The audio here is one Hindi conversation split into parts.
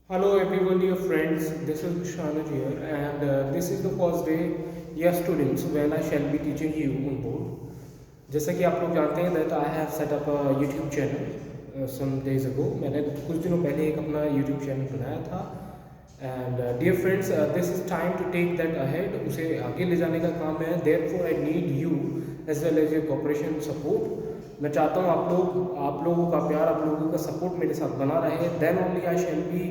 Hello everyone, dear friends. This is Vishanuj here, and this is the first day, yes students, when I shall be teaching you on board. जैसा कि आप लोग जानते हैं that I have set up a YouTube channel some days ago. मैंने कुछ दिनों पहले एक अपना YouTube channel बनाया था. And dear friends, this is time to take that ahead. उसे आगे ले जाने का काम है. Therefore, I need you as well as your cooperation support. मैं चाहता हूँ आप लोगों का प्यार, आप लोगों का सपोर्ट मेरे साथ बना रहे. Then only I shall be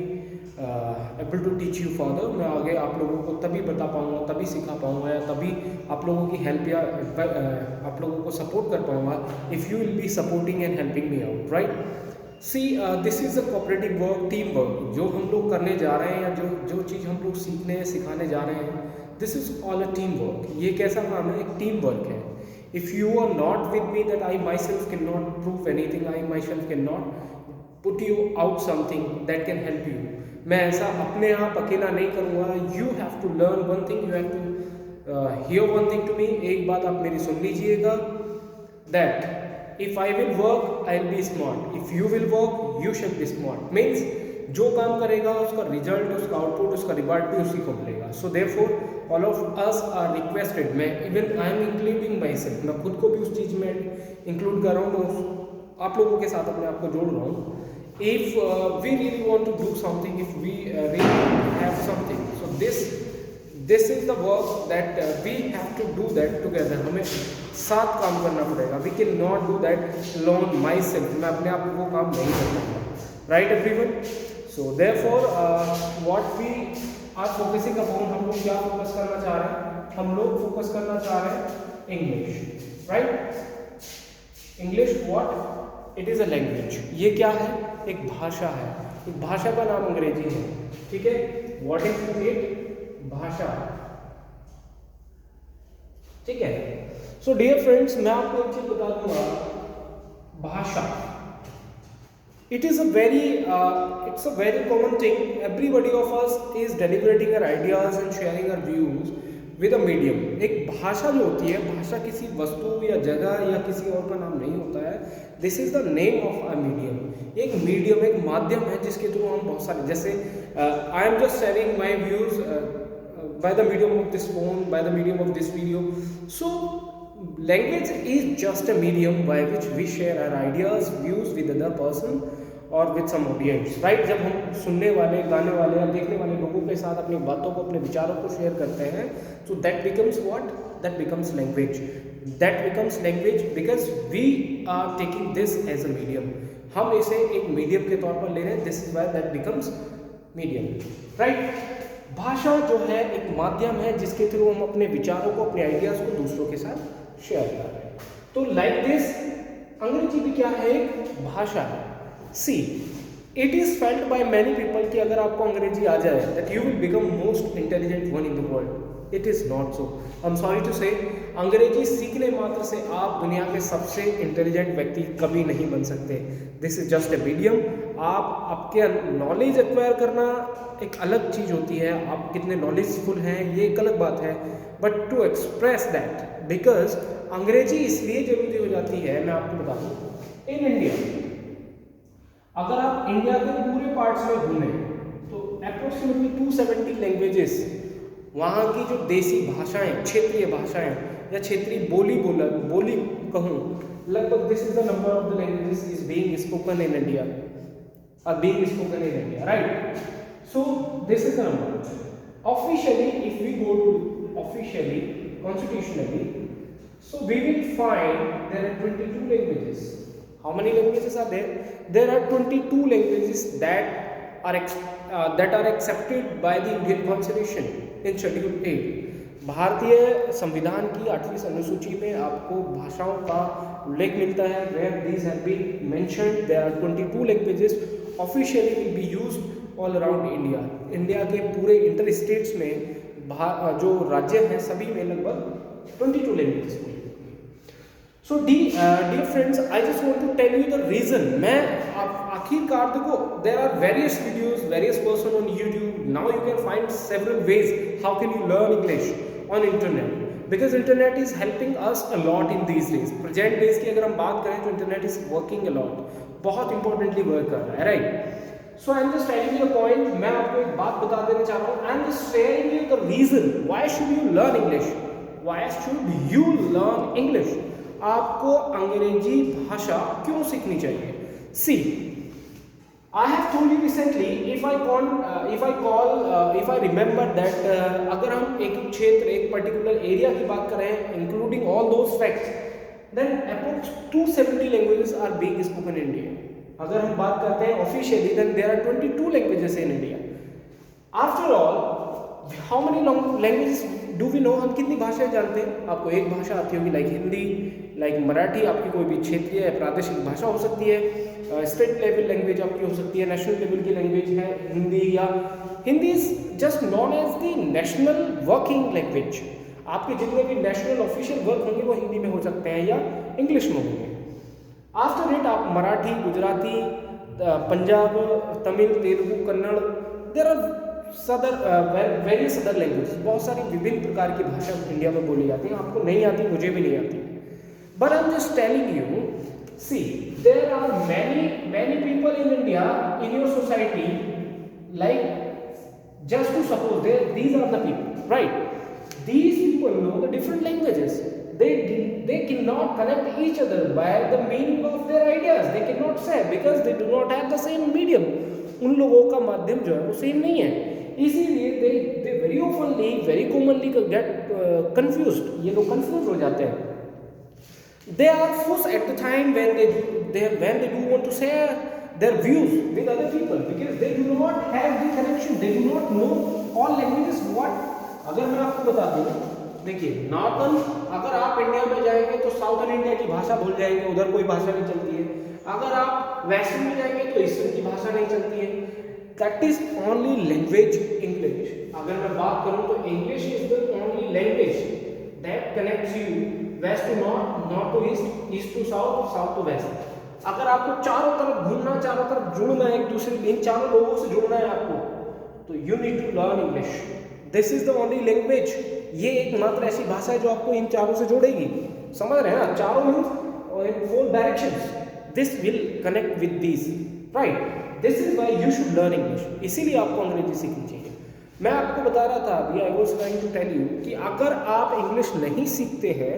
able to teach you further. मैं आगे आप लोगों को तभी बता पाऊँगा, तभी सिखा पाऊँगा, या तभी आप लोगों की हेल्प या आप लोगों को सपोर्ट कर पाऊँगा if you will be supporting and helping me out, right. See this is a cooperative work, team work. जो हम लोग करने जा रहे हैं या जो जो चीज़ हम लोग सीखने या सिखाने जा रहे हैं, this is all a team work. ये कैसा काम है? एक टीम वर्क है. If you are not with me, that I myself can not prove anything, I myself can not put you out something that can help you. मैं ऐसा अपने आप अकेला नहीं करूँगा. You have to learn one thing, you have to hear one thing to me. एक बात आप मेरी सुन लीजिएगा, that if I will work I will be smart, if you will work you should be smart. Means जो काम करेगा उसका रिजल्ट, उसका आउटपुट, उसका रिवार्ड भी उसी को मिलेगा. So therefore all of us are requested. मैं even I am including myself, मैं खुद को भी उस चीज़ में इंक्लूड कर रहा हूँ, मैं आप लोगों के साथ अपने आप को जोड़ रहा हूँ. If we really want to do something, if we really have something, so this is the work that we have to do that together. हमें साथ काम करना पड़ेगा. We can not do that alone myself. मैं अपने आप को वो काम नहीं कर पाऊंगा, right everyone? So therefore what we are focusing upon, हम लोग क्या फोकस करना चाह रहे हैं? हम लोग फोकस करना चाह रहे हैं English, right? English what? It is a language. ये क्या है? एक भाषा है. एक भाषा का नाम अंग्रेजी है, ठीक है. What is it? भाषा, ठीक है. सो डियर फ्रेंड्स, मैं आपको एक चीज बता दूंगा. भाषा, it is a very it's a very common thing. Everybody of us is deliberating our ideas and sharing our views with a medium. एक भाषा जो होती है, भाषा किसी वस्तु या जगह या किसी और का नाम नहीं होता है. This is the name of a medium. एक मीडियम, एक माध्यम है जिसके थ्रू हम बहुत सारे, जैसे आई am just sharing my views by the medium of this phone, by the medium of this video. So language is just a medium by which we share our ideas, views with other person or with some audience, right? जब हम सुनने वाले, गाने वाले या देखने वाले लोगों के साथ अपनी बातों को, अपने विचारों को शेयर करते हैं, so that becomes what? That becomes language. That becomes language because we are taking this as a medium. हम इसे एक मीडियम के तौर पर ले रहे हैं. This is why that becomes medium, right? भाषा जो है एक माध्यम है जिसके थ्रू हम अपने विचारों को, अपने आइडियाज को दूसरों के साथ शेयर कर रहे हैं. तो लाइक दिस, अंग्रेजी भी क्या है? एक भाषा है. See, it is felt by many people कि अगर आपको अंग्रेजी आ जाए that you will become most intelligent one in the world. It is not so. I am sorry to say, Angrezi सीखने मात्र से आप दुनिया के सबसे इंटेलिजेंट व्यक्ति कभी नहीं बन सकते. This is just a medium. आप आपके नॉलेज एक्वायर करना एक अलग चीज़ होती है, आप कितने नॉलेजफुल हैं ये एक अलग बात है, but to express that, because अंग्रेजी इसलिए जरूरी हो जाती है. मैं आपको बता दूँ, इन इंडिया अगर आप इंडिया के पूरे पार्ट्स में घूमें तो अप्रोक्सीमेटली 270 लैंग्वेजेस, वहाँ की जो देसी भाषाएं, क्षेत्रीय भाषाएं या क्षेत्रीय बोली कहूँ, लगभग this is the number of the languages is being spoken in India, are being spoken in India, right? So this is the number. Officially, if we go to officially, constitutionally, so we will find there are 22 languages. How many languages are there? There are 22 languages that are accepted by the Indian Constitution in Schedule 8. भारतीय संविधान की 8वीं अनुसूची में आपको भाषाओं का उल्लेख मिलता है. Where these have been mentioned, there are 22 languages officially will be used all around India. India के पूरे इंटर स्टेट्स में जो राज्य हैं सभी में लगभग 22 लैंग्वेजेस बोली. So dear friends, I just want to tell you the reason. मैं आखिरकार देखो, there are various videos, various person on YouTube. Now you can find several ways how can you learn English on internet, because internet is helping us a lot in these days. Present days की अगर हम बात करें तो internet is working a lot, बहुत इंपॉर्टेंटली वर्क कर रहा है, right? So I am just telling you a point, मैं आपको एक बात बता देना चाह रहा हूँ, I am just sharing you the reason why should you learn English, why should you learn English, आपको अंग्रेजी भाषा क्यों सीखनी चाहिए। सी, I have told you recently, if I remember that अगर हम एक क्षेत्र, एक पर्टिकुलर एरिया की बात करें, including all those facts, then approx 270 languages are being spoken in India. अगर हम बात करते हैं officially, then there are 22 languages in India. After all, how many languages do we know, हम कितनी भाषाएं जानते हैं। आपको एक भाषा आती होगी, लाइक हिंदी, लाइक मराठी, आपकी कोई भी क्षेत्रीय या प्रादेशिक भाषा हो सकती है, स्टेट लेवल लैंग्वेज आपकी हो सकती है, नेशनल लेवल की लैंग्वेज है हिंदी, या Hindi is just known as the national working language. आपके जितने भी नेशनल ऑफिशियल वर्क होंगे वो हिंदी में हो सकते हैं या इंग्लिश में होंगे। आफ्टर इट आप Marathi, Gujarati, Punjab, Tamil, Telugu, Kannada, there are various other language, बहुत सारी विभिन्न प्रकार की भाषा इंडिया में बोली जाती हैं। आपको नहीं आती, मुझे भी नहीं आती, but I am just telling you, see there are many people in India, in your society, like just to suppose these are the people, right? These people know the different languages, they cannot connect each other by the meaning of their ideas, they cannot say, because they do not have the same medium, उन लोगों का माध्यम जो है वो सेम नहीं है, इसीलिए they very oftenly, very commonly get confused, ये लोग confused हो जाते हैं। They are forced at the time when they do want to share their views with other people, because they do not have the connection, they do not know all languages what। अगर मैं आपको बता दूं, देखिए नॉर्थन, अगर आप इंडिया में जाएंगे तो साउथर्न इंडिया की भाषा भूल जाएंगे, उधर कोई भाषा नहीं चलती है। अगर आप वेस्टर्न में जाएंगे तो ईस्टर्न की भाषा नहीं चलती है। That is only language English. अगर मैं बात करूं तो English is the only language that connects you west to north, north to east, east to south, south to west. अगर आपको चारों तरफ घूमना, चारों तरफ जुड़ना है, एक दूसरे इन चारों लोगों से जुड़ना है आपको, तो you need to learn English. This is the only language, ये एकमात्र ऐसी भाषा है जो आपको इन चारों से जोड़ेगी। समझ रहे हैं ना, चारों means in four directions, this will connect with this, right. This is why you should learn English, इसीलिए आपको अंग्रेजी सीखनी चाहिए। मैं आपको बता रहा था अभी, I was trying to tell you कि अगर आप इंग्लिश नहीं सीखते हैं,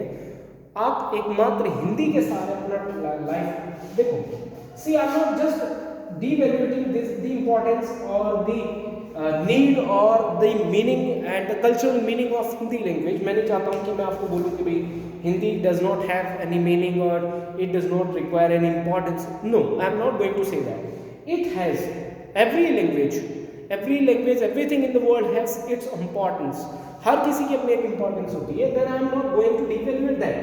आप एकमात्र हिंदी के साथ अपना लाइफ देखो। See, I am not just devaluating this the importance और द नीड और the meaning and the cultural meaning of Hindi language. मैं नहीं चाहता हूँ कि मैं आपको बोलूँ कि भाई Hindi does not have any meaning और it does not require any importance. No, I am not going to say that. It has every language, everything in the world has its importance. हर किसी की अपनी एक इंपॉर्टेंस होती है। then I am not going to devalue that,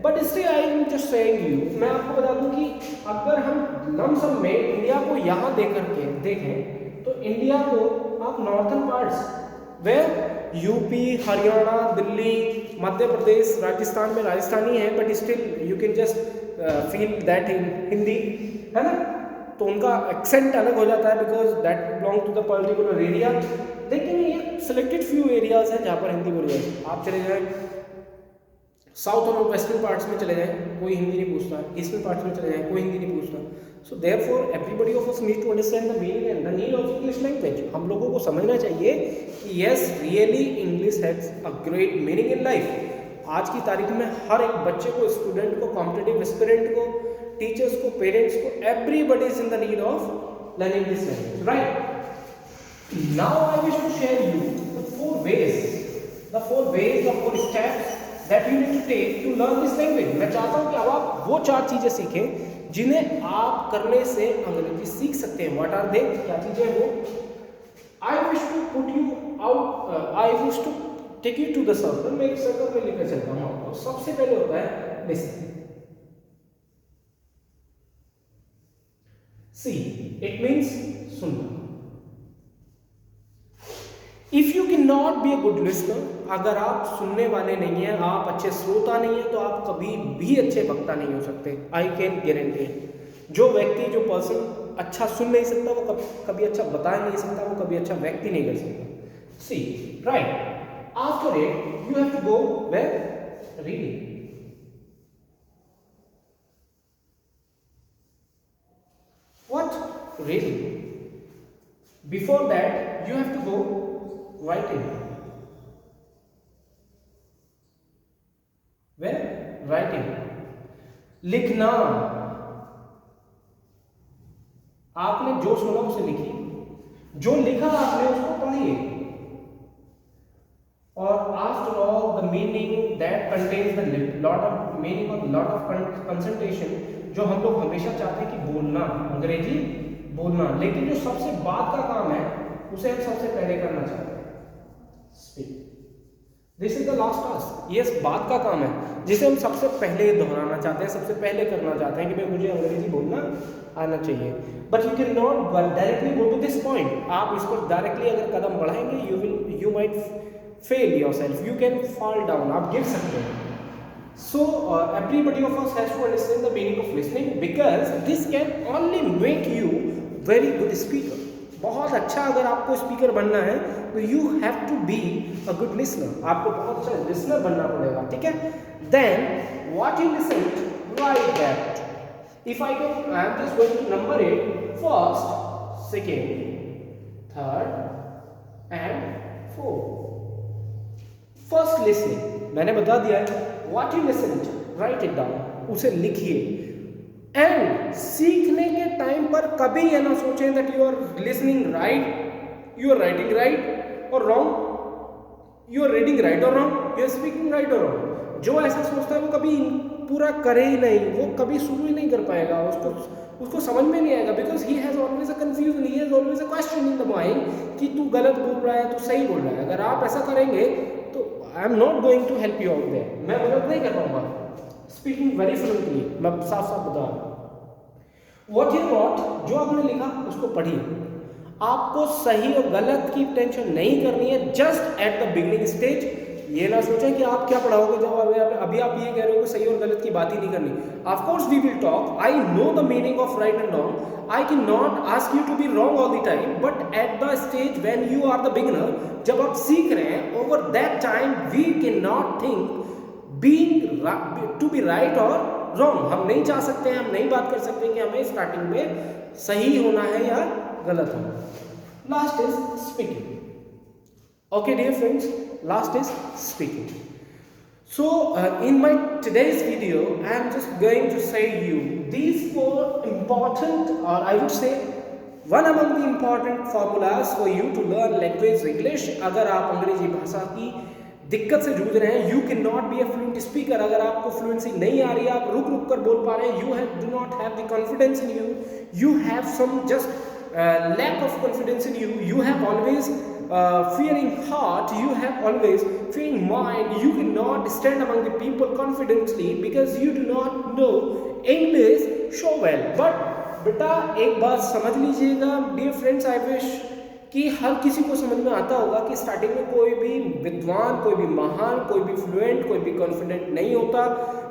but still I am just saying you, मैं आपको बता दूं कि अगर हम लमसम में इंडिया को यहाँ देखें तो इंडिया को आप northern parts where UP, Haryana, Delhi, Madhya Pradesh, Rajasthan में राजस्थानी है, but still you can just feel that in Hindi, है ना। तो उनका एक्सेंट अलग हो जाता है because that belong to the particular area. लेकिन ये सिलेक्टेड फ्यू एरियाज हैं जहाँ पर हिंदी बोली जाती है। आप चले जाएं साउथ और वेस्टर्न पार्ट्स में चले जाएं, कोई हिंदी नहीं पूछता, ईस्टर्न पार्ट्स में चले जाएं, कोई हिंदी नहीं पूछता। So therefore everybody of us need to understand the meaning and the need of English language. हम लोगों को समझना चाहिए कि yes, really English has a great meaning in life. आज की तारीख में हर एक बच्चे को, स्टूडेंट को, कॉम्पिटिटिव एस्पिरेंट को, टीचर्स को, पेरेंट्स को, everybody is in the need of learning this language, right? Now I wish to share you the four ways, the four steps that you need to take to learn this language. मैं चाहता हूँ कि अब आप वो चार चीजें सीखें जिन्हें आप करने से अंग्रेजी सीख सकते हैं। What are they? क्या चीजें वो? I wish to put you out, I wish to take you to the circle। मैं एक सर्कल में लेकर चलता हूँ आपको। सबसे पहले होता है listen। See, it means सुनना। If you cannot be a good listener, अगर आप सुनने वाले नहीं हैं, आप अच्छे श्रोता नहीं हैं, तो आप कभी भी अच्छे वक्ता नहीं हो सकते। I can guarantee। जो व्यक्ति, जो पर्सन अच्छा सुन नहीं सकता, वो कभी अच्छा बता नहीं सकता, वो कभी अच्छा व्यक्ति नहीं कर सकता। See, right? After it, you have to go where? Reading। What? Reading. Before that, you have to go writing. Where? Writing. लिखना. आपने जो सुना उसे लिखिए, जो लिखा आपने उसको पढ़िए. और after all the meaning that contains the lot of meaning or lot of concentration, जो हम लोग हमेशा चाहते हैं कि बोलना, अंग्रेजी बोलना, लेकिन जो सबसे बाद का काम है उसे हम सबसे पहले करना चाहते हैं, speak. This is the last task. ये बाद का काम है जिसे हम सबसे पहले दोहराना चाहते हैं, सबसे पहले करना चाहते हैं कि भाई मुझे अंग्रेजी बोलना आना चाहिए. But you can not directly go to this point. आप इस पर डायरेक्टली अगर कदम बढ़ाएंगे you might fail yourself, you can fall down, आप गिर सकते हैं. So everybody of us has to understand the meaning of listening, because this can only make you very good speaker. बहुत अच्छा अगर आपको स्पीकर बनना है तो you have to be a good listener. आपको बहुत अच्छा लिसनर बनना पड़ेगा, ठीक है. Then what you listen, right that. If I can, I am just going to number it, first, second, third and fourth. First listening मैंने बता दिया है. What you listened, write it down, उसे लिखिए. एंड सीखने के टाइम पर कभी ये ना सोचें that you are listening right, you are writing right or wrong, you are reading right or wrong, you are speaking right or wrong. जो ऐसा सोचता है वो कभी पूरा करे ही नहीं, वो कभी शुरू ही नहीं कर पाएगा, उसको समझ में नहीं आएगा. Because he has always a confusion, he has always a question in the mind कि तू गलत बोल रहा है, तू सही बोल रहा है. अगर आप ऐसा करेंगे तो I am not going to help you out there. मैं मदद नहीं कर पाऊंगा. स्पीकिंग वेरी फ्लुएंटली, मैं साफ साफ बता रहा हूँ. व्हाट यू रॉट, जो आपने लिखा उसको पढ़िए. आपको सही और गलत की टेंशन नहीं करनी है just at the beginning stage. ये ना सोचें कि आप क्या पढ़ाओगे जब अभी आप ये कह रहे हो कि सही और गलत की बात ही नहीं करनी. Of course we will talk. I know the meaning of right and wrong. I cannot ask you to be wrong all the time, but at the stage when you are the beginner, जब आप सीख रहे हैं, over that time we cannot think to be right or wrong. हम नहीं चाह सकते हैं, हम नहीं बात कर सकते कि हमें स्टार्टिंग में सही होना है या गलत होना. Last is speaking. Okay dear friends, last is speaking. So in my today's video I am just going to say you these four important, or I would say one among the important formulas for you to learn language English. अगर आप अंग्रेजी भाषा की दिक्कत से जूझ रहे हैं, you can not be a fluent speaker. अगर आपको फ्लुएंसी नहीं आ रही है, आप रुक रुक कर बोल पा रहे हैं, you do not have the confidence in you, you have some just lack of confidence in you, you have always fearing heart, you have always fearing mind, you cannot stand among the people confidently because you do not know English so well. But बेटा एक बात समझ लीजिएगा dear friends, I wish कि हर किसी को समझ में आता होगा कि स्टार्टिंग में कोई भी विद्वान, कोई भी महान, कोई भी फ्लुएंट, कोई भी कॉन्फिडेंट नहीं होता.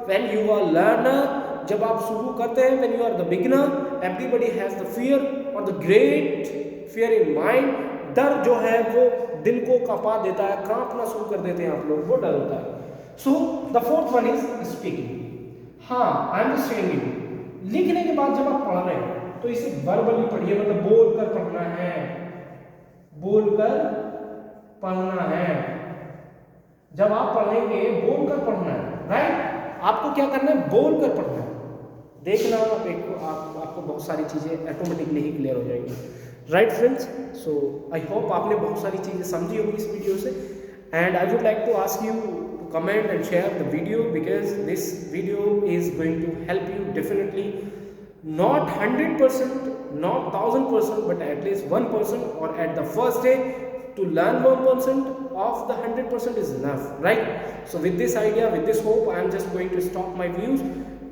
व्हेन यू आर लर्नर, जब आप शुरू करते हैं, when you are the beginner, everybody has the fear और the great fear in mind. डर जो है वो दिल को कांपा देता है, कांपना शुरू कर देते हैं आप लोग, वो डर होता है. So the fourth one is speaking. हाँ, I am just telling you, लिखने के बाद जब आप पढ़ रहे हैं तो इसे वर्बली पढ़िए, मतलब बोल कर पढ़ना है, बोलकर पढ़ना है. जब आप पढ़ेंगे बोलकर पढ़ना है, राइट. आपको क्या करना है, बोलकर पढ़ना है. देखना आपको बहुत सारी चीजें ऑटोमेटिकली ही क्लियर हो जाएंगी, right friends. So I hope आपने बहुत सारी चीजें समझी होगी इस वीडियो से. And I would like to ask you to comment and share the video, because this video is going to help you definitely. Not 100%, not 1000%, but at least 1%, or at the first day to learn 1% of the 100% is enough, right? So with this idea, with this hope, I am just going to stop my views.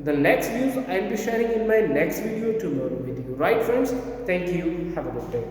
The next views I will be sharing in my next video tomorrow with you, right friends? Thank you. Have a good day.